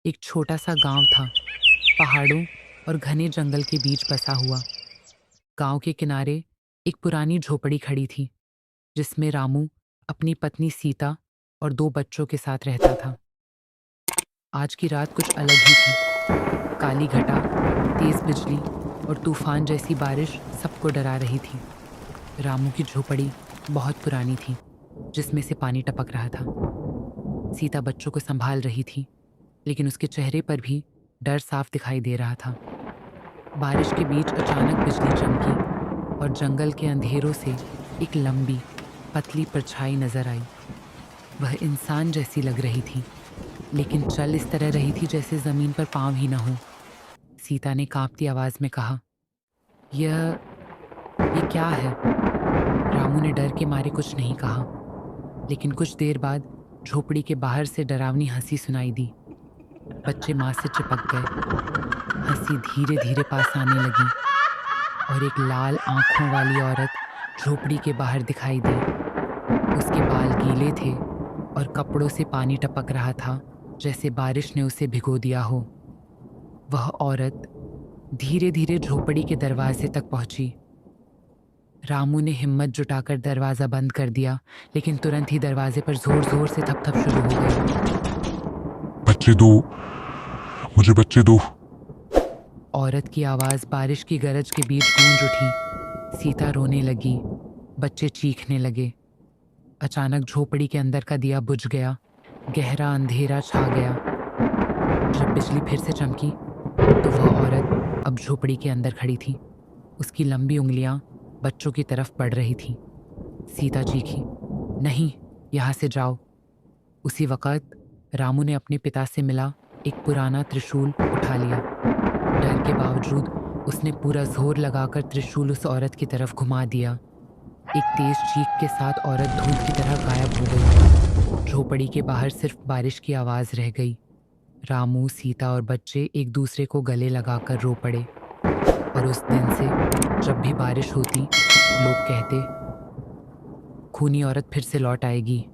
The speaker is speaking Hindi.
एक छोटा सा गांव था, पहाड़ों और घने जंगल के बीच बसा हुआ। गांव के किनारे एक पुरानी झोपड़ी खड़ी थी, जिसमें रामू अपनी पत्नी सीता और दो बच्चों के साथ रहता था। आज की रात कुछ अलग ही थी। काली घटा, तेज बिजली और तूफान जैसी बारिश सबको डरा रही थी। रामू की झोपड़ी बहुत पुरानी थी, जिसमें से पानी टपक रहा था। सीता बच्चों को संभाल रही थी, लेकिन उसके चेहरे पर भी डर साफ दिखाई दे रहा था। बारिश के बीच अचानक बिजली चमकी और जंगल के अंधेरों से एक लंबी, पतली परछाई नजर आई। वह इंसान जैसी लग रही थी, लेकिन चल इस तरह रही थी जैसे जमीन पर पांव ही न हो। सीता ने कांपती आवाज में कहा, यह ये क्या है? रामू ने डर के मारे कुछ नहीं कहा, लेकिन कुछ देर बाद झोपड़ी के बाहर से डरावनी हंसी सुनाई दी। बच्चे मां से चिपक गए। हंसी धीरे धीरे पास आने लगी और एक लाल आंखों वाली औरत झोपड़ी के बाहर दिखाई दी। उसके बाल गीले थे और कपड़ों से पानी टपक रहा था, जैसे बारिश ने उसे भिगो दिया हो। वह औरत धीरे धीरे झोपड़ी के दरवाजे तक पहुंची। रामू ने हिम्मत जुटाकर दरवाजा बंद कर दिया, लेकिन तुरंत ही दरवाजे पर जोर जोर से थपथप शुरू हो गई। बच्चे दो, मुझे बच्चे दो। औरत की आवाज बारिश की गरज के बीच गूंज उठी। सीता रोने लगी, बच्चे चीखने लगे। अचानक झोपड़ी के अंदर का दिया बुझ गया। गहरा अंधेरा छा गया। जब बिजली फिर से चमकी, तो वह औरत अब झोपड़ी के अंदर खड़ी थी। उसकी लंबी उंगलियां बच्चों की तरफ बढ़ रही थीं। सीता चीखी, नहीं, यहाँ से जाओ। उसी वक्त रामू ने अपने पिता से मिला एक पुराना त्रिशूल उठा लिया। डर के बावजूद उसने पूरा जोर लगाकर त्रिशूल उस औरत की तरफ घुमा दिया। एक तेज चीख के साथ औरत धूप की तरह गायब हो गई। झोपड़ी के बाहर सिर्फ बारिश की आवाज रह गई। रामू, सीता और बच्चे एक दूसरे को गले लगाकर रो पड़े। और उस दिन से जब भी बारिश होती, लोग कहते, खूनी औरत फिर से लौट आएगी।